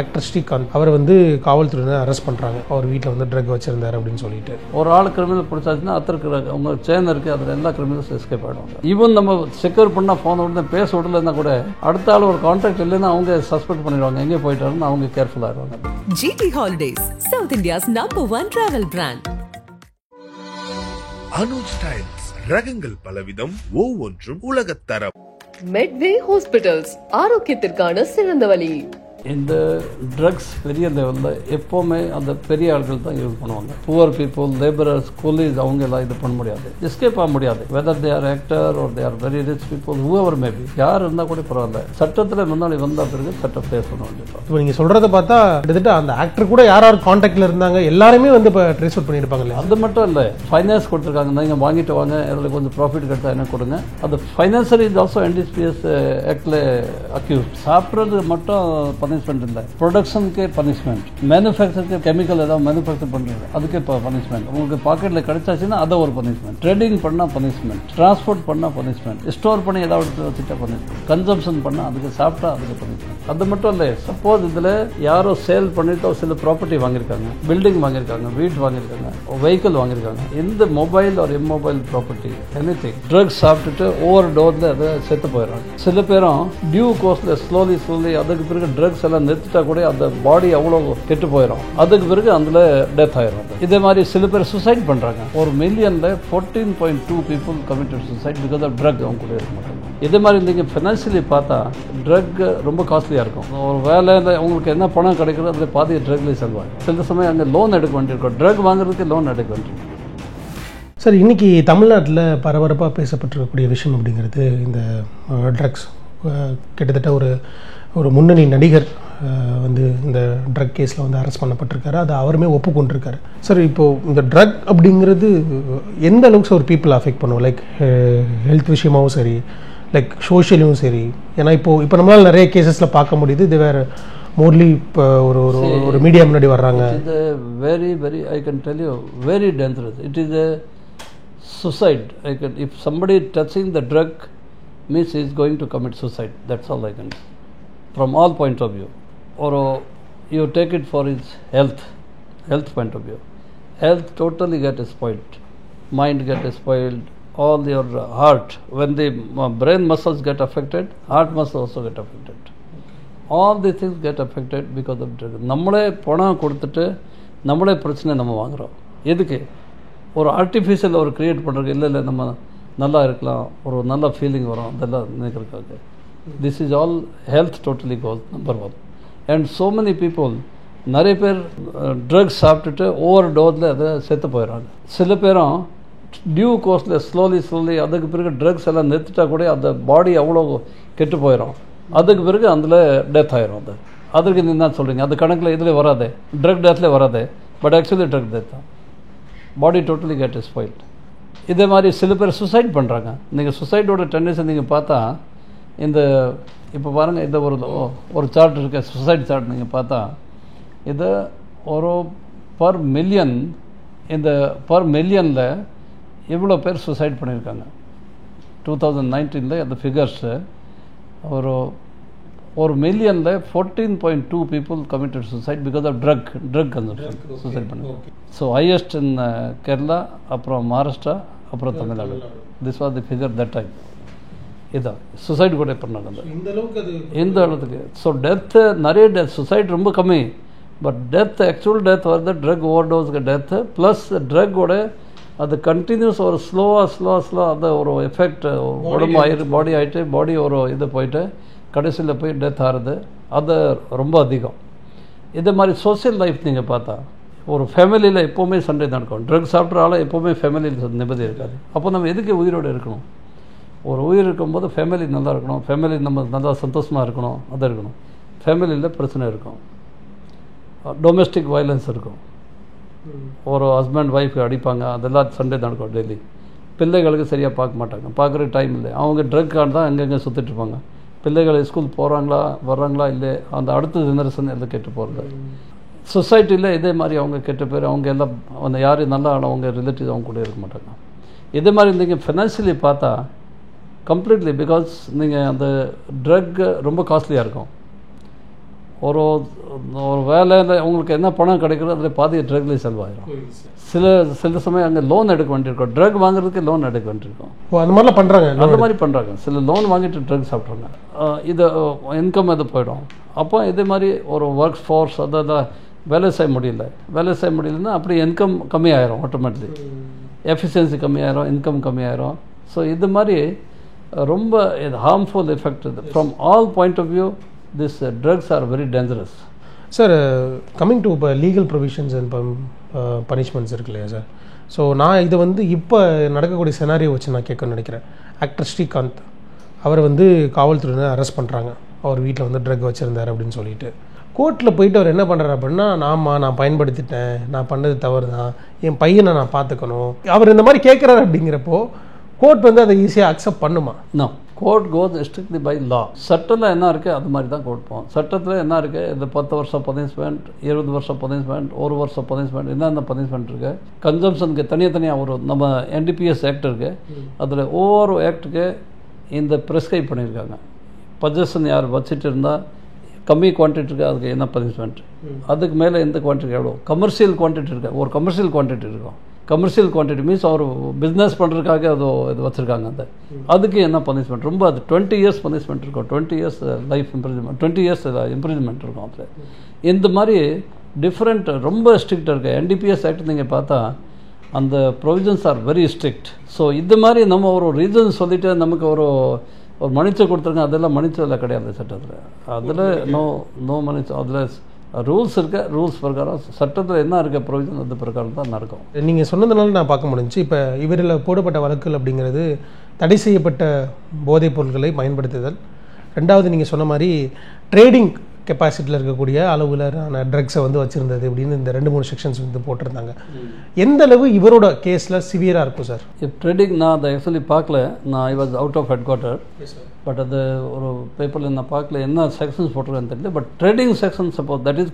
Actor Srikanth அவர் காவல்துறையினர் arrest பண்ணுறாங்க. அவர் வீட்டில் ட்ரக் வச்சிருந்தார் அப்படின்னு சொல்லிட்டு. ஒரு ஆள் கிரிமினல் பிடிச்சாச்சுன்னா அத்தனை அவங்க செயின் இருக்குது, அதில் எல்லா கிரிமினல்ஸும் எஸ்கேப் ஆகிடுவாங்க. ஈவன் நம்ம செக்யூர் பண்ணால் ஃபோன் உடனே பேச விடலன்னா கூட அடுத்த ஆள் ஒரு கான்டாக்ட் இல்லைன்னா அவங்க சஸ்பெக்ட் பண்ணிடுவாங்க, எங்கே போயிட்டாருன்னு அவங்க கேர்ஃபுல் ஆகிடுவாங்க. GT Holidays, South India's #1 travel brand. Anuj styles ரகங்கள் பலவிதம், ஒவ்வொன்றும் உலகத்தரம். மெட்வே ஹாஸ்பிட்டல்ஸ், ஆரோக்கியத்திற்கான சிறந்த வழி. இந்த ட்ரக்ஸ் பெரிய லெவலில் எப்போவுமே அந்த பெரிய ஆட்கள் தான் யூஸ் பண்ணுவாங்க. புவர் பீப்புள், லேபரர்ஸ், கூலிஸ் அவங்க எல்லாம் இது பண்ண முடியாது, எஸ்கேப் ஆக முடியாது. Whether they are actor or they are very rich people, whoever maybe, யார் இருந்தால் கூட பரவாயில்ல, சட்டத்தில் முன்னாடி வந்த பிறகு சட்டம் ஃபேஸ் பண்ண வேண்டியது. இப்போ நீங்கள் சொல்கிறத பார்த்தா கிட்டத்தட்ட அந்த ஆக்டர் கூட யார் யார் கான்டாக்டில் இருந்தாங்க எல்லாருமே இப்போ ட்ரேஸ் அவுட் பண்ணியிருப்பாங்க இல்லையா? அது மட்டும் இல்லை, ஃபைனான்ஸ் கொடுத்துருக்காங்க, நீங்கள் வாங்கிட்டு வாங்க, அதில் கொஞ்சம் ப்ராஃபிட் கிடைச்சா என்ன கொடுங்க. அது ஃபைனான்சர் இஸ் ஆல்சோ NDPS ஆக்டில் அக்யூஸ். சாப்பிட்றது மட்டும் பனிஷ்மெண்ட் இல்லை, ப்ரொடக்ஷனுக்கே பனிஷ்மெண்ட், மேனுஃபேக்சருக்கு கெமிக்கல் ஏதாவது மேனுஃபேக்சர் பண்ணுறது அதுக்கே பனிஷ்மெண்ட், உங்களுக்கு பாக்கெட்டில் கிடைச்சாச்சுன்னா அதை ஒரு பனிஷ்மெண்ட், ட்ரேடிங் பண்ணால் பனிஷ்மெண்ட், டிரான்ஸ்போர்ட் பண்ணால் பனிஷ்மெண்ட், ஸ்டோர் பண்ணி ஏதாவது எடுத்து வச்சுட்டா பனிஷ்மெண்ட், கன்சம்ஷன் பண்ணால் அதுக்கு சாப்பிட்டா அதுக்கு பனிஷ்மெண்ட். அது மட்டும் இல்லை, சப்போஸ் இதில் யாரோ சேல் பண்ணிட்டு சில ப்ராப்பர்ட்டி வாங்கியிருக்காங்க, பில்டிங் வாங்கியிருக்காங்க, வீடு வாங்கியிருக்காங்க, வெஹிக்கிள் வாங்கியிருக்காங்க, இந்த மொபைல் ஒரு இம்மொபைல் ப்ராப்பர்ட்டி எனிதிங், ட்ரக்ஸ் சாப்பிட்டுட்டு ஓவர் டோஸில் அதை செத்து போயிடுறாங்க. சில பேரும் டியூ கோர்ஸில் ஸ்லோலி அதுக்கு பிறகு ட்ரக்ஸ் எல்லாம் நிறுத்திட்டா கூட அந்த பாடி அவ்வளோ கெட்டு போயிடும், அதுக்கு பிறகு அதில் டெத் ஆயிரும். இதே மாதிரி சில பேர் சுசைட் பண்ணுறாங்க. ஒரு மில்லியனில் 14.2 people committed suicide because of drug. அவங்க கூட இருக்க மாட்டாங்க. இதே மாதிரி நீங்கள் ஃபினான்ஷியலி பார்த்தா ட்ரக் ரொம்ப காஸ்ட்லியாக இருக்கும். ஒரு வேலையில் உங்களுக்கு என்ன பணம் கிடைக்கிறது அதில் பாதி ட்ரக்லேயே செல்வாங்க. சில சமயம் அங்கே லோன் எடுக்க வேண்டியிருக்கும், ட்ரக் வாங்குறதுக்கு லோன் எடுக்க வேண்டியிருக்கும். சார், இன்றைக்கி தமிழ்நாட்டில் பரபரப்பாக பேசப்பட்டிருக்கக்கூடிய விஷயம் அப்படிங்கிறது இந்த ட்ரக்ஸ். கிட்டத்தட்ட ஒரு முன்னணி நடிகர் இந்த ட்ரக் கேஸில் அரெஸ்ட் பண்ணப்பட்டிருக்காரு. அது அவருமே ஒப்புக்கொண்டிருக்காரு. சார், இப்போது இந்த ட்ரக் அப்படிங்கிறது எந்த அளவுக்கு ஒரு பீப்புளை அஃபெக்ட் பண்ணுவோம்? லைக் ஹெல்த் விஷயமாகவும் சரி, லைக் சோஷியலும் சரி. ஏன்னா இப்போ நம்மளால் நிறைய கேசஸில் பார்க்க முடியுது. இது வேறு மோர்லி இப்போ ஒரு மீடியா முன்னாடி வர்றாங்க. இது very very, I can tell you, very dangerous. It is a suicide. If somebody touching the drug means he is going to commit suicide. That's all I can say. From all point of view. Or you take it for his health point of view. Health totally get spoiled. Mind get spoiled. All your heart, when the brain muscles get affected, heart muscles also get affected. All the things get affected because of drug. நம்மளே பணம் கொடுத்துட்டு நம்மளே பிரச்சனை நம்ம வாங்குகிறோம். எதுக்கு? ஒரு artificial ஒரு க்ரியேட் பண்ணுறது. இல்லை நம்ம நல்லா இருக்கலாம், ஒரு நல்ல ஃபீலிங் வரும், அதெல்லாம் நினைக்கிறதுக்காக. This is all health totally goes number 1. And so many people, நிறைய பேர் ட்ரக்ஸ் சாப்பிட்டுட்டு ஓவர் டோஸில் அதை செத்து போயிடறாங்க. சில பேரும் டியூ கோர்ஸில் ஸ்லோலி அதுக்கு பிறகு ட்ரக்ஸ் எல்லாம் நிறுத்திட்டா கூட அந்த பாடி அவ்வளோ கெட்டு போயிடும், அதுக்கு பிறகு அதில் டெத் ஆயிரும். அதுக்கு நீங்கள் என்ன சொல்கிறீங்க? அது கணக்கில் இதில் வராது, ட்ரக் டெத்தில் வராது. பட் ஆக்சுவலி ட்ரக் டெத் தான். பாடி டோட்டலி கெட் ஸ்பாயில்ட். இதே மாதிரி சில பேர் சுசைட் பண்ணுறாங்க. நீங்கள் சுசைடோட டெண்டன்சி நீங்கள் பார்த்தா இந்த இப்போ பாருங்கள், இந்த ஒரு சார்ட் இருக்க சுசைட் சார்ட் நீங்கள் பார்த்தா இது ஒரு பர் மில்லியன், இந்த பர் மில்லியனில் எவ்வளோ பேர் சுசைட் பண்ணியிருக்காங்க. 2019 அந்த ஃபிகர்ஸு ஒரு மில்லியனில் 14.2 people committed suicide because of drug consumption. Suicide பண்ணி. ஸோ ஹையஸ்ட் இன் கேரளா, அப்புறம் மகாராஷ்டிரா, அப்புறம் Tamil Nadu. This was the figure that time. இதான் சுசைட் கூட பண்ணாங்க இந்த அளவுக்கு. ஸோ டெத்து நிறைய டெத், சுசைட் ரொம்ப கம்மி. பட் டெத், ஆக்சுவல் டெத் வருது ட்ரக் ஓவர் டோஸ்க்கு டெத்து ப்ளஸ் ட்ரக்கோட அது கண்டினியூஸ் ஒரு ஸ்லோவாக அந்த ஒரு எஃபெக்ட் உடம்பு பாடி ஆகிட்டு பாடி ஒரு இது போயிட்டு கடைசியில் போய் டெத் ஆகுது. அது ரொம்ப அதிகம். இதே மாதிரி சோசியல் லைஃப் நீங்கள் பார்த்தா ஒரு ஃபேமிலியில் எப்போவுமே சண்டை நடக்கும். ட்ரக் சாப்பிட்றால எப்போவுமே ஃபேமிலியில் நிம்மதி இருக்காது. அப்போ நம்ம எதுக்கு உயிரோடு இருக்கணும்? ஒரு உயிர் இருக்கும்போது ஃபேமிலி நல்லா இருக்கணும், ஃபேமிலி நம்ம நல்லா சந்தோஷமாக இருக்கணும், அது இருக்கணும். ஃபேமிலியில் பிரச்சனை இருக்கும், டொமெஸ்டிக் வயலன்ஸ் இருக்கும், ஒரு ஹஸ்பண்ட் ஒய்ஃபு அடிப்பாங்க, அதெல்லாம் சண்டை நடக்கும் டெய்லி. பிள்ளைகளுக்கு சரியாக பார்க்க மாட்டாங்க, பார்க்குற டைம் இல்லை. அவங்க ட்ரக்காக தான் அங்கங்கே சுற்றிட்டுருப்பாங்க. பிள்ளைகள் ஸ்கூல் போகிறாங்களா வர்றாங்களா இல்லை, அந்த அடுத்த ஜெனரேஷன் எல்லாம் கெட்டு போகிறது. சொசைட்டியில் இதே மாதிரி அவங்க கெட்ட பேர், அவங்க எல்லாம் அந்த யார் நல்லா அவங்க ரிலேட்டிவ் அவங்க கூட இருக்க மாட்டாங்க. இதே மாதிரி நீங்கள் ஃபினான்ஷியலி பார்த்தா கம்ப்ளீட்லி, பிகாஸ் நீங்கள் அந்த ட்ரக் ரொம்ப காஸ்ட்லியாக இருக்கும். ஒரு வேலையில் உங்களுக்கு என்ன பணம் கிடைக்கிறதோ அதில் பாதி ட்ரக்லேயே செலவாயிடும். சில சமயம் அங்கே லோன் எடுக்க வேண்டியிருக்கோம், ட்ரக் வாங்குறதுக்கு லோன் எடுக்க வேண்டியிருக்கோம். அந்த மாதிரிலாம் பண்ணுறாங்க. அந்த மாதிரி பண்ணுறாங்க. சில லோன் வாங்கிட்டு ட்ரக் சாப்பிட்றாங்க. இது இன்கம் அது போயிடும். அப்போ இதே மாதிரி ஒரு ஒர்க் ஃபோர்ஸ் அதாவது வேலை செய்ய முடியலன்னா அப்படி இன்கம் கம்மியாயிரும். ஆட்டோமேட்டிக்லி எஃபிஷியன்சி கம்மியாயிரும், இன்கம் கம்மியாயிரும். ஸோ இது மாதிரி ரொம்ப இது ஹார்ம்ஃபுல் எஃபெக்ட். இது from all point of view this drugs are very dangerous. Sir, coming to இப்போ லீகல் ப்ரொவிஷன்ஸ் அண்ட் பனிஷ்மெண்ட்ஸ் இருக்கு இல்லையா சார்? ஸோ நான் இதை வந்து இப்போ நடக்கக்கூடிய செனாரியோ வச்சு நான் கேட்கணும்னு நினைக்கிறேன். ஆக்டர் ஸ்ரீகாந்த் அவர் வந்து காவல்துறையினர் அரெஸ்ட் பண்ணுறாங்க. அவர் வீட்டில் வந்து ட்ரக் வச்சுருந்தார் அப்படின்னு சொல்லிட்டு கோர்ட்டில் போயிட்டு அவர் என்ன பண்ணுறாரு அப்படின்னா, நான் பயன்படுத்திட்டேன், நான் பண்ணது தவறு தான், என் பையனை நான் பார்த்துக்கணும், அவர் இந்த மாதிரி கேட்குறாரு. அப்படிங்கிறப்போ கோர்ட் வந்து அதை ஈஸியாக அக்செப்ட் பண்ணுமா? No, court goes strictly by law. சட்டத்தில் என்ன இருக்குது அது மாதிரி தான் கோர்ட் போகும். சட்டத்தில் என்ன இருக்குது, இந்த 10 வருஷம் பனிஷ்மெண்ட், 20 வருஷம் பனிஷ்மெண்ட், 1 வருஷம் பனிஷ்மெண்ட், என்னென்ன பனிஷ்மெண்ட் இருக்குது. கன்சம்ஷனுக்கு தனியாக ஒரு நம்ம NDPS ஆக்ட் இருக்குது. அதில் ஒவ்வொரு ஆக்டுக்கு இந்த ப்ரெஸ்கிரைப் பண்ணியிருக்காங்க. பொசஷன் யார் வச்சுட்டு இருந்தால் கம்மி குவான்டிட்டி இருக்குது, அதுக்கு என்ன பனிஷ்மெண்ட், அதுக்கு மேலே எந்த குவான்டிட்டி எவ்வளோ, கமர்ஷியல் குவான்டிட்டி இருக்குது, ஒரு கமர்ஷியல் குவான்டிட்டி இருக்கும். கமர்ஷியல் குவான்டிட்டி மீன்ஸ் அவர் பிஸ்னஸ் பண்ணுறதுக்காக இது வச்சுருக்காங்க. அதுக்கு என்ன பனிஷ்மெண்ட், ரொம்ப அது 20 இயர்ஸ் பனிஷ்மெண்ட் இருக்கும், 20 years life imprisonment, 20 years imprisonment இருக்கும். அதில் இந்த மாதிரி டிஃப்ரெண்ட் ரொம்ப ஸ்ட்ரிக்டாக இருக்குது. NDPS ஆக்ட் நீங்கள் பார்த்தா அந்த provisions are very strict. So இது மாதிரி நம்ம ஒரு ரீசன் சொல்லிவிட்டு நமக்கு ஒரு மன்னிச்சு கொடுத்துருங்க, அதெல்லாம் மன்னிச்சதில் கிடையாது சட்டத்தில். அதில் நோ மன்னிச்சு, அதில் ரூல்ஸ் இருக்க, ரூல்ஸ் பிரகாரம் சட்டத்தில் என்ன இருக்க ப்ரொவிஷன் அந்த பிரகாரம் தான் நடக்கும். நீங்கள் சொன்னதுனால நான் பார்க்க முடிஞ்சு. இப்போ இவரில் போடப்பட்ட வழக்குகள் அப்படிங்கிறது தடை செய்யப்பட்ட போதைப் பொருட்களை பயன்படுத்துதல், ரெண்டாவது நீங்கள் சொன்ன மாதிரி ட்ரேடிங் கெப்பாசிட்டியில் இருக்கக்கூடிய அளவுலான ட்ரக்ஸை வந்து வச்சுருந்தது அப்படின்னு இந்த 2-3 செக்ஷன்ஸ் வந்து போட்டிருந்தாங்க. எந்த அளவு இவரோட கேஸில் சிவியராக இருக்கும் சார்? ட்ரேடிங் நான் அதை ஆக்சுவலி பார்க்கல, நான் I was out of headquarter. But அது ஒரு பேப்பரில் நான் பார்க்கல, என்ன செக்ஷன்ஸ் போட்டிருக்கான்னு தெரியல. But trading section suppose that is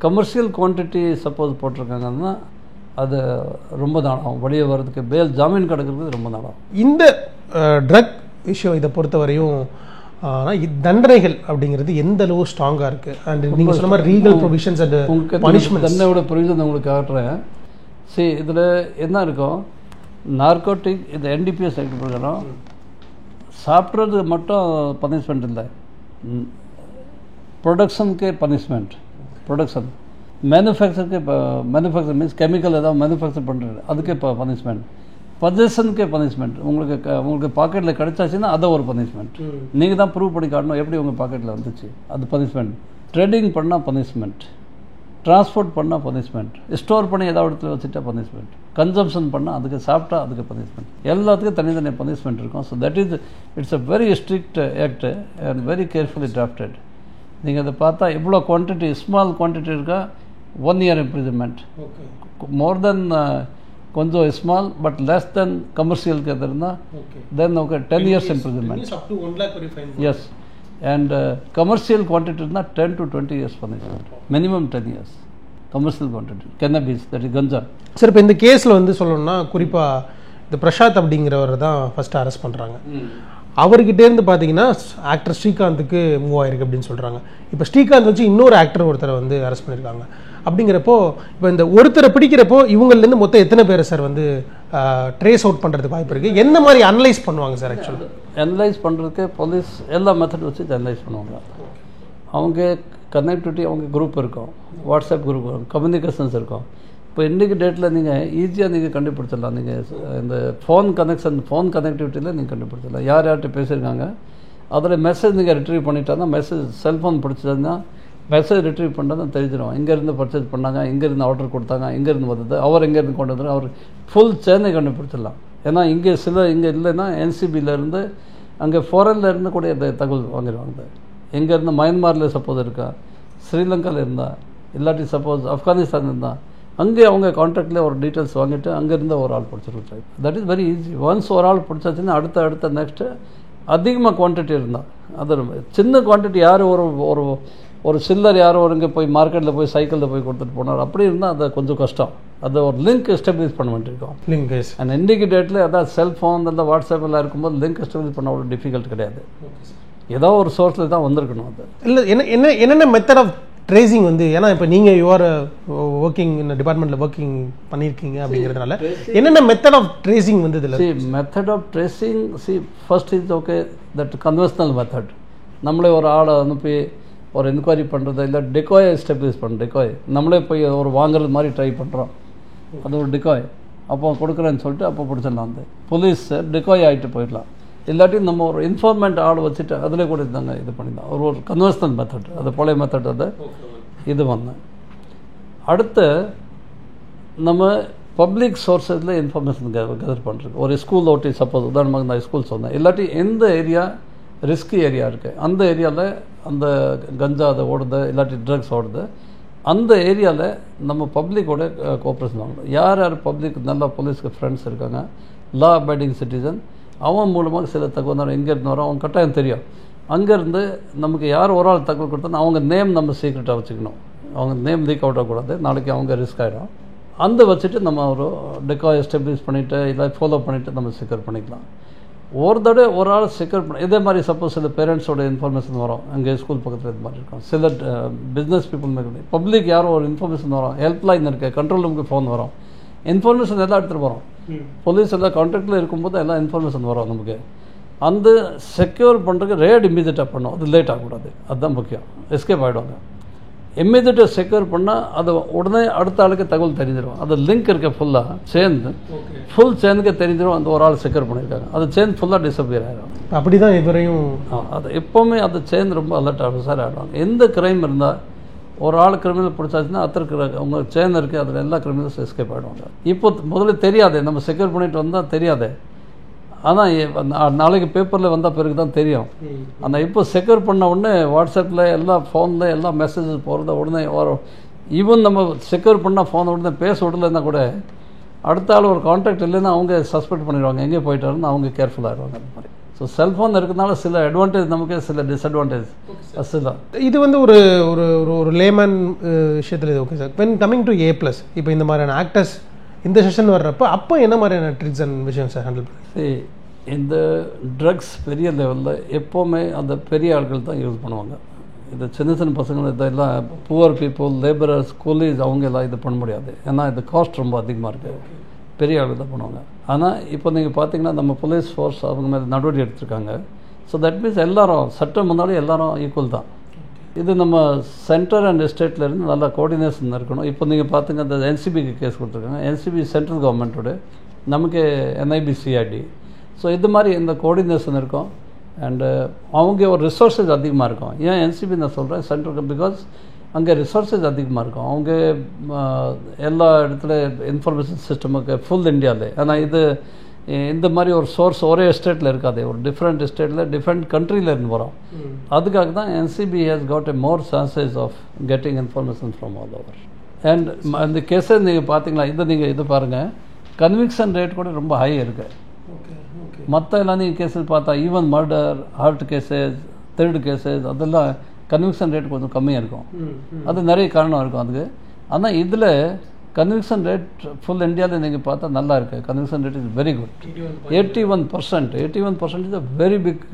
commercial quantity suppose போட்டிருக்காங்கன்னா அது ரொம்ப நாளாகும். வெளியே வர்றதுக்கு பேல் ஜாமீன் கிடைக்கிறதுக்கு ரொம்ப நாளாகும். இந்த ட்ரக் விஷயம் இதை பொறுத்தவரையும் தண்டனைகள் அப்படிங்கிறது எந்த அளவு ஸ்ட்ராங்காக இருக்குது? அண்ட் நீங்கள் சொன்ன மாதிரி லீகல் ப்ரொவிஷன்ஸ் அண்ட் பனிஷ்மெண்ட், தண்டனையோட ப்ரொவிஷன் உங்களுக்கு காட்டுறேன். சரி, இதில் என்ன இருக்கும், நார்கோட்டிக் இந்த NDPS ஆக்ட் பிரகாரம் சாப்பிட்றது மட்டும் பனிஷ்மெண்ட் இல்லை, ப்ரொடக்ஷனுக்கே punishment. Production manufacture means chemical ஏதாவது மேனுஃபேக்சர் பண்ணுறது அதுக்கே பனிஷ்மெண்ட். பொசஷனுக்கே பனிஷ்மெண்ட். உங்களுக்கு பாக்கெட்டில் கிடைச்சாச்சுன்னா அதை ஒரு பனிஷ்மெண்ட். நீங்கள் தான் ப்ரூவ் பண்ணி காட்டணும் எப்படி உங்கள் பாக்கெட்டில் வந்துச்சு, அது பனிஷ்மெண்ட். ட்ரேடிங் பண்ணால் பனிஷ்மெண்ட், டிரான்ஸ்போர்ட் பண்ணால் பனிஷ்மெண்ட், ஸ்டோர் பண்ணி ஏதாவது இடத்துல வச்சுட்டா பனிஷ்மெண்ட், கன்சம்ஷன் பண்ணால் அதுக்கு சாப்பிட்டா அதுக்கு பனிஷ்மெண்ட், எல்லாத்துக்கும் தனித்தனி பனிஷ்மெண்ட் இருக்கும். So that it's a very strict act and very carefully drafted. நீங்கள் அதை பார்த்தா எவ்வளோ குவான்டிட்டி, ஸ்மால் குவான்டிட்டி இருக்கா 1 year இம்ப்ரிசன்மெண்ட், மோர் தென் கொஞ்சம் ஸ்மால் பட் லெஸ் தென் கமர்ஷியலுக்கு எது இருந்தால் then okay 10 years imprisonment. Yes, and commercial quantity இருந்தால் 10 to 20 years punishment, minimum 10 years. Commercial quantity cannabis, that is ganja. Sir, இப்போ இந்த கேஸில் வந்து சொல்லணும்னா குறிப்பாக இந்த பிரசாத் அப்படிங்கிறவர் தான் ஃபஸ்ட்டு அரெஸ்ட் பண்ணுறாங்க. அவர்கிட்டேருந்து பார்த்தீங்கன்னா ஆக்டர் ஸ்ரீகாந்துக்கு மூவ் ஆயிருக்கு அப்படின்னு சொல்கிறாங்க. இப்போ ஸ்ரீகாந்த் வச்சு இன்னொரு ஆக்டர் ஒருத்தரை வந்து அரெஸ்ட் பண்ணியிருக்காங்க. அப்படிங்கிறப்போ இப்போ இந்த ஒருத்தரை பிடிக்கிறப்போ இவங்கள்லேருந்து மொத்தம் எத்தனை பேரை சார் வந்து ட்ரேஸ் அவுட் பண்ணுறதுக்கு வாய்ப்பு இருக்குது? என்ன மாதிரி அனலைஸ் பண்ணுவாங்க சார்? ஆக்சுவலாக அனலைஸ் பண்ணுறதுக்கு போலீஸ் எல்லா மெத்தட் வச்சு அனலைஸ் பண்ணுவாங்க. அவங்க கனெக்டிவிட்டி, அவங்க குரூப் இருக்கும், வாட்ஸ்அப் குரூப் இருக்கும், கம்யூனிகேஷன்ஸ் இருக்கும். இப்போ இன்றைக்கி டேட்டில் நீங்கள் ஈஸியாக நீங்கள் கண்டுபிடிச்சிடலாம். நீங்கள் இந்த ஃபோன் கனெக்டிவிட்டியில் நீங்கள் கண்டுபிடிச்சிடலாம் யார் யார்கிட்ட பேசியிருக்காங்க. அதில் மெசேஜ் நீங்கள் ரிட்ரீவ் பண்ணிட்டாங்கன்னா, மெசேஜ் செல்ஃபோன் பிடிச்சதுன்னா மெசேஜ் ரிட்ரீவ் பண்ணால் தான் தெரிஞ்சிடும். இங்கேருந்து பர்ச்சேஸ் பண்ணாங்க, இங்கேருந்து ஆர்டர் கொடுத்தாங்க, இங்கேருந்து வந்தது, அவர் எங்கேருந்து கொண்டு வந்தார், அவர் ஃபுல் சேனை கண்டுபிடிச்சிடலாம். ஏன்னா இங்கே இல்லைன்னா NCBயிலேருந்து அங்கே ஃபாரின்லேருந்து கூட இந்த தகவல் வாங்கிடுவாங்க. எங்கேருந்து மயன்மாரில் சப்போஸ் இருக்கா, ஸ்ரீலங்காவில் இருந்தால், இல்லாட்டி சப்போஸ் ஆப்கானிஸ்தான் இருந்தால், அங்கே அவங்க கான்டாக்டில் ஒரு டீட்டெயில்ஸ் வாங்கிட்டு அங்கேருந்து ஒரு ஆள் பிடிச்சிருக்காங்க. That is very easy. Once ஒரு ஆள் பிடிச்சாச்சுன்னா அடுத்த நெக்ஸ்ட்டு அதிகமாக குவான்டிட்டி இருந்தால், அது சின்ன குவான்டிட்டி யார் ஒரு சில்லர் யாரோ இங்கே போய் மார்க்கெட்டில் போய் சைக்கிளில் போய் கொடுத்துட்டு போனார், அப்படி இருந்தால் அது கொஞ்சம் கஷ்டம். அதை ஒரு லிங்க் எஸ்டாப்ளிஷ் பண்ண வேண்டியிருக்கோம். லிங்க் அண்ட் இன்றைக்கி டேட்டில் அதான் செல்ஃபோன் அந்த வாட்ஸ்அப் எல்லாம் இருக்கும்போது லிங்க் எஸ்டாப்ளிஷ் பண்ண அவ்வளோ டிஃபிகல்ட் கிடையாது. ஏதோ ஒரு சோர்ஸில் தான் வந்திருக்கணும். அது இல்லை என்னென்ன மெத்தட் ஆஃப் ட்ரேசிங் வந்து, ஏன்னா இப்போ நீங்கள் யுவர் ஒர்க்கிங் இந்த டிபார்ட்மெண்ட்டில் ஒர்க்கிங் பண்ணியிருக்கீங்க அப்படிங்கிறதுனால என்னென்ன மெத்தட் ஆஃப் ட்ரேசிங் வந்து இதில்? Method of tracing first is okay that conventional method. நம்மளே ஒரு ஆளை அனுப்பி ஒரு என்கொயரி பண்ணுறது, இல்லை டெக்காயை எஸ்டாப்ளிஷ் பண்ணுறது. டெக்காய் நம்மளே போய் ஒரு வாங்குறது மாதிரி ட்ரை பண்ணுறோம், அது ஒரு டெக்காய். அப்போ கொடுக்குறேன்னு சொல்லிட்டு அப்போ பிடிச்சிடலாம். அந்த போலீஸ் டெக்காய் ஆகிட்டு போயிடலாம். இல்லாட்டி நம்ம ஒரு இன்ஃபார்மெண்ட் ஆள் வச்சுட்டு அதில் கூட இருந்தாங்க இது பண்ணிடலாம். ஒரு கன்வென்ஷனல் மெத்தட், அது பழைய மெத்தட். அது இது வந்தேன். அடுத்து நம்ம பப்ளிக் சோர்ஸஸில் இன்ஃபர்மேஷன் கெதர் பண்ணுறது. ஒரு ஸ்கூல் ஓட்டி சப்போஸ் உதாரணமாக நான் ஸ்கூல் சொன்னேன், இல்லாட்டி எந்த ஏரியா ரிஸ்கி ஏரியா இருக்குது, அந்த ஏரியாவில் அந்த கஞ்சா அதை ஓடுது, இல்லாட்டி ட்ரக்ஸ் ஓடுது, அந்த ஏரியாவில் நம்ம பப்ளிக்கோட கோஆப்ரேஷன் வாங்கணும். யார் யார் பப்ளிக் நல்லா போலீஸ்க்கு ஃப்ரெண்ட்ஸ் இருக்காங்க, லா அபைடிங் சிட்டிசன், அவன் மூலமாக சில தகவல் எங்கேருந்து வரோம் அவங்க கட்டாயம் தெரியும். அங்கேருந்து நமக்கு யார் ஒரு ஆள் தகவல் கொடுத்தோன்னா அவங்க நேம் நம்ம சீக்ரெட்டாக வச்சுக்கணும். அவங்க நேம் லீக் அவுட் ஆகக்கூடாது, நாளைக்கு அவங்க ரிஸ்க் ஆகிடும். அந்த வச்சுட்டு நம்ம ஒரு டெக்காய் எஸ்டாப்ளிஷ் பண்ணிவிட்டு இல்லை ஃபாலோ பண்ணிவிட்டு நம்ம செக்யூர் பண்ணிக்கலாம். ஒரு தடவை ஒரு ஆள் செக்யூர் பண்ண இதே மாதிரி சப்போஸ் சில பேரண்ட்ஸோட இன்ஃபர்மேஷன் வரும், அங்கே ஸ்கூல் பக்கத்தில் இது மாதிரி இருக்கும். சில பிஸ்னஸ் பீப்புள் மாதிரி பப்ளிக் யாரும் ஒரு இன்ஃபர்மேஷன் வரும், ஹெல்ப்லைன் இருக்குது, கண்ட்ரோல் ரூமுக்கு ஃபோன் வரும், இன்ஃபர்மேஷன் எல்லாம் எடுத்துகிட்டு வரோம். போலீஸ் எல்லாம் கான்டாக்டில் இருக்கும்போது எல்லாம் இன்ஃபர்மேஷன் வரும் நமக்கு. அந்த செக்யூர் பண்ணுறதுக்கு ரேட் இம்மீடியட்டாக பண்ணும், அது லேட் ஆகக்கூடாது, அதுதான் முக்கியம். எஸ்கேப் ஆகிடுவாங்க. இம்மீடியட்டாக செக்யூர் பண்ணால் அது உடனே அடுத்த ஆளுக்கு தகவல் தெரிஞ்சிடும். அது லிங்க் இருக்க ஃபுல்லாக சேர்ந்து ஃபுல் சேர்ந்துக்கு தெரிஞ்சிடும் அந்த ஒரு ஆள் செக்யூர் பண்ணியிருக்காங்க. அது சேர்ந்து ஃபுல்லாக டிஸப்பியர் ஆகிடும். அப்படி தான் இவரையும் அது எப்போவுமே அது சேர்ந்து ரொம்ப அலர்ட் ஆஃபீஸர் ஆகிடுவாங்க. எந்த கிரைம் இருந்தால் ஒரு ஆள் கிரிமினல் பிடிச்சாச்சுன்னா அத்தனை அவங்க சேர்ந்து இருக்குது, அதில் எல்லா கிரிமினல்ஸ் எஸ்கேப் ஆகிடுவாங்க. இப்போ முதல்ல தெரியாது, நம்ம செக்யூர் பண்ணிட்டு வந்தால் தெரியாது. ஆனால் நாளைக்கு பேப்பரில் வந்தால் பிறகு தான் தெரியும். ஆனால் இப்போ செக்யூர் பண்ண உடனே வாட்ஸ்அப்பில் எல்லா ஃபோனில் எல்லா மெசேஜஸ் போகிறத உடனே வரும். ஈவன் நம்ம செக்யூர் பண்ணால் ஃபோனை உடனே பேச விடலைன்னா கூட அடுத்த ஆள் ஒரு கான்டாக்ட் இல்லைன்னா அவங்க சஸ்பெக்ட் பண்ணிடுவாங்க, எங்கே போயிட்டாருன்னு அவங்க கேர்ஃபுல்லாகிடுவாங்க. அந்த மாதிரி ஸோ செல்ஃபோன் இருக்கிறதுனால சில அட்வான்டேஜ் நமக்கு, சில டிஸ்அட்வான்டேஜ் சில. இது வந்து ஒரு ஒரு ஒரு லேமன் விஷயத்தில் இது okay sir. When coming to A+, இப்போ இந்த மாதிரியான ஆக்டர்ஸ் இந்த செஷன் வர்றப்போ அப்போ என்ன மாதிரியான ட்ரிக்ஸ் அண்ட் விஷயம் சார் ஹேண்டில் பண்ணி? இந்த ட்ரக்ஸ் பெரிய லெவலில் எப்போவுமே அந்த பெரிய ஆட்கள் தான் யூஸ் பண்ணுவாங்க. இந்த சின்ன சின்ன பசங்கள் இதெல்லாம் புவர் பீப்புள், லேபரர்ஸ், கூலீஸ் அவங்க எல்லாம் இது பண்ண முடியாது. ஏன்னா இது காஸ்ட் ரொம்ப அதிகமாக இருக்குது. பெரிய ஆட்கள் தான் பண்ணுவாங்க. ஆனால் இப்போ நீங்கள் பார்த்தீங்கன்னா நம்ம போலீஸ் ஃபோர்ஸ் அவங்க மேலே நடவடிக்கை எடுத்திருக்காங்க. ஸோ தட் மீன்ஸ் எல்லாரும் சட்டம் முன்னாடி எல்லாரும் ஈக்குவல் தான். இது நம்ம சென்டர் அண்ட் ஸ்டேட்லேருந்து நல்லா கோஆர்டினேஷன் இருக்கணும். இப்போ நீங்கள் பார்த்துங்க இந்த NCBக்கு கேஸ் கொடுத்துருக்காங்க. NCB சென்ட்ரல் கவர்மெண்ட்டோட, நமக்கு NIB CID. ஸோ இது மாதிரி இந்த கோஆர்டினேஷன் இருக்கும். அண்டு அவங்க ஒரு ரிசோர்ஸஸ் அதிகமாக இருக்கும். ஏன் NCB நான் சொல்கிறேன் சென்ட்ரல், பிகாஸ் அங்கே ரிசோர்ஸஸ் அதிகமாக இருக்கும். அவங்க எல்லா இடத்துல இன்ஃபர்மேஷன் சிஸ்டமுக்கு ஃபுல் இந்தியாவில். ஆனால் இது இந்த மாதிரி ஒரு சோர்ஸ் ஒரே ஸ்டேட்டில் இருக்காது, ஒரு டிஃப்ரெண்ட் ஸ்டேட்டில் டிஃப்ரெண்ட் கண்ட்ரியில் இருந்து வரும். அதுக்காக தான் NCB has got a more chances of getting information from all over. And இந்த கேஸை நீங்கள் பார்த்தீங்களா, இதை நீங்கள் இது பாருங்கள், கன்விக்ஷன் ரேட் கூட ரொம்ப ஹை இருக்குது. மற்ற எல்லாம் நீங்கள் கேஸஸ் பார்த்தா even murder, hard cases, third cases, அதெல்லாம் கன்விக்ஷன் ரேட் கொஞ்சம் கம்மியாக இருக்கும். அது நிறைய காரணம் இருக்கும் அதுக்கு. ஆனால் இதில் கன்விக்ஷன் ரேட் ஃபுல் இந்தியாவில் நீங்கள் பார்த்தா நல்லா இருக்குது. Conviction rate is very good. 81% is a very big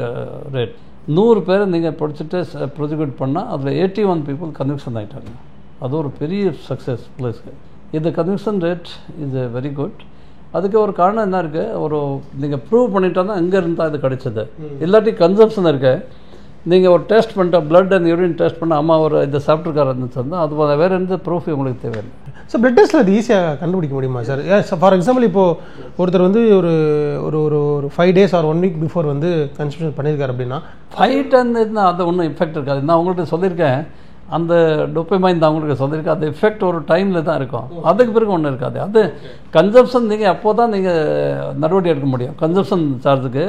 rate. 100 பேரை நீங்கள் படிச்சுட்டு ப்ரொசிக்யூட் பண்ணால் அதில் 81 பீப்புள் கன்விக்ஷன் ஆகிட்டாங்க. அது ஒரு பெரிய சக்ஸஸ் பிளேஸ்க்கு. இந்த conviction rate is very good. அதுக்கு ஒரு காரணம் என்ன இருக்குது, ஒரு நீங்கள் ப்ரூவ் பண்ணிட்டா தான் இங்கே இருந்தால் இது கிடைச்சது. இல்லாட்டி கன்சம்ஷன் இருக்குது. நீங்கள் ஒரு டெஸ்ட் பண்ணிட்டா, பிளட் அண்ட் யூரின் டெஸ்ட் பண்ணால் அம்மா ஒரு இதை சாப்பிட்ருக்காரு இருந்துச்சுன்னா அது வேறு எந்த ப்ரூஃப் உங்களுக்கு தேவையில்லை. ஸோ பிளட் டெஸ்ட்டில் அது ஈஸியாக கண்டுபிடிக்க முடியுமா சார்? ஃபார் எக்ஸாம்பிள் இப்போது ஒருத்தர் வந்து ஒரு ஒரு ஒரு 5 days ஆர் 1 week பிஃபோர் வந்து கன்சம்ஷன் பண்ணியிருக்காரு அப்படின்னா 5 10 அது ஒன்றும் எஃபெக்ட் இருக்காது. நான் உங்கள்கிட்ட சொல்லியிருக்கேன், அந்த டோபமைன் தான் உங்களுக்கு சொல்லியிருக்கேன், அந்த எஃபெக்ட் ஒரு டைமில் தான் இருக்கும். அதுக்கு பிறகு ஒன்றும் இருக்காது. அது கன்சம்ஷன் நீங்கள் அப்போ தான் நீங்கள் நடவடிக்கை எடுக்க முடியும். கன்சம்ஷன் சார்ஜுக்கு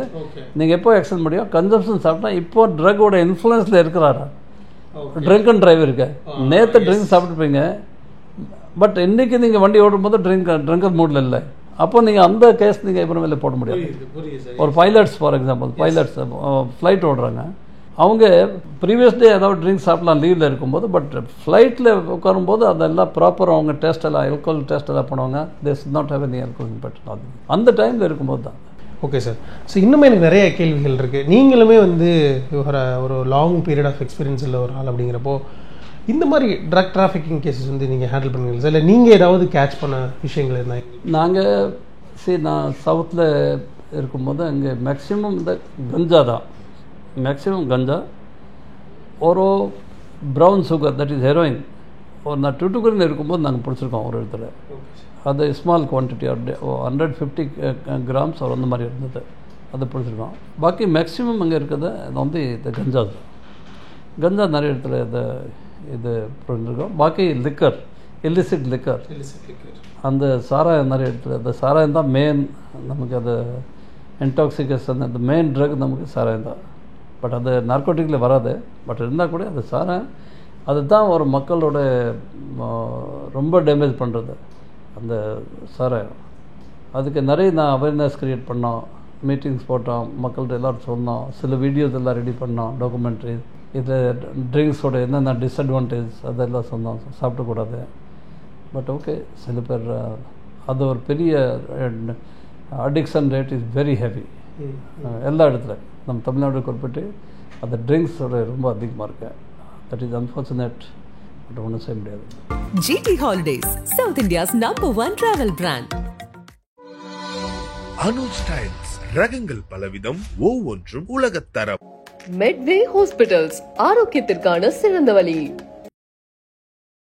நீங்கள் எப்போ எக்ஸ்டெண்ட் முடியும்? கன்சம்ஷன் சாப்பிட்டா இப்போ ட்ரக்கோட இன்ஃப்ளூயன்ஸில் இருக்கிறாரா? ட்ரிங்க் அண்ட் டிரைவ் இருக்கு. நேற்று ட்ரிங்க் சாப்பிட்டுருப்பீங்க, பட் இன்றைக்கி நீங்கள் வண்டி ஓடும்போது ட்ரிங்கர் மூடில் இல்லை. அப்போ நீங்கள் அந்த கேஸ் நீங்கள் எப்போ மேலே போட முடியாது. ஒரு pilots for example, pilots flight ஓடுறாங்க, அவங்க ப்ரீவியஸ் டே ஏதாவது ட்ரிங்க் சாப்பிடலாம் லீவில் இருக்கும்போது, பட் ஃப்ளைட்டில் உட்காரும்போது அதெல்லாம் ப்ராப்பராக அவங்க டெஸ்ட் எல்லாம் ஆல்கோஹால் டெஸ்ட் எல்லாம் பண்ணுவாங்க. They should not have any alcohol impact. அந்த டைமில் இருக்கும்போது தான். Okay sir. ஸோ இன்னுமே எனக்கு நிறைய கேள்விகள் இருக்குது. நீங்களுமே வந்து ஒரு லாங் பீரியட் ஆஃப் எக்ஸ்பீரியன்ஸ் உள்ள ஒரு ஆள் அப்படிங்கிறப்போ இந்த மாதிரி ட்ரக் டிராஃபிக்கிங் கேசஸ் வந்து நீங்கள் ஹேண்டில் பண்ணுவீங்களா சார்? இல்லை நீங்கள் ஏதாவது கேட்ச் பண்ண விஷயங்கள் இருந்தால்? நாங்கள் நான் சவுத்தில் இருக்கும்போது அங்கே மேக்ஸிமம் இந்த கஞ்சா தான், மேக்ஸிமம் கஞ்சா ஒரு brown sugar, that is heroin. நான் டூட்டுக்குரில் இருக்கும்போது நாங்கள் பிடிச்சிருக்கோம் ஒரு இடத்துல. அது ஸ்மால் குவான்டிட்டி 150 கிராம்ஸ் ஒரு அந்த மாதிரி இருந்தது, அதை பிடிச்சிருக்கோம். பாக்கி மேக்ஸிமம் அங்கே இருக்கிறது வந்து இந்த கஞ்சா தான். கஞ்சா நிறைய இடத்துல இது புரிஞ்சிருக்கோம். பாக்கி லிக்கர், இல்லிசிட் லிக்கர், அந்த சாராயம் நிறைய இடத்துல, அந்த சாராயம் தான் மெயின் நமக்கு. அது இன்டாக்சிகேஷன், அந்த மெயின் ட்ரக் நமக்கு சாராயம் தான். பட் அது நார்கோட்டிக்கில் வராது. பட் இருந்தால் கூட அந்த சாராயம் அதுதான் ஒரு மக்களோட ரொம்ப டேமேஜ் பண்ணுறது அந்த சாராயம். அதுக்கு நிறைய நான் அவேர்னஸ் க்ரியேட் பண்ணோம், மீட்டிங்ஸ் போட்டோம், மக்கள்கிட்ட எல்லோரும் சொன்னோம், சில வீடியோஸ் எல்லாம் ரெடி பண்ணோம், டாக்குமெண்ட்ரி. இது ட்ரிங்க்ஸோட என்னென்ன டிஸ்அட்வான்டேஜ் அதெல்லாம் சொன்னோம், சாப்பிடக்கூடாது. பட் ஓகே, சில பேர் அது ஒரு பெரிய addiction rate is very heavy எல்லா இடத்துல. நம்ம தமிழ்நாடு குறிப்பிட்டு அந்த ட்ரிங்க்ஸோட ரொம்ப அதிகமாக இருக்கு. தட் இஸ் அன்ஃபார்ச்சுனேட், பட் ஒன்றும் செய்ய முடியாது. GT Holidays, South India's #1 travel brand. Anuj styles, ரகங்கள் பலவிதம், ஒவ்வொன்றும் உலகத்தரம். மெட்வே ஹாஸ்பிட்டல்ஸ், ஆரோக்கியத்திற்கான சிறந்த வழி.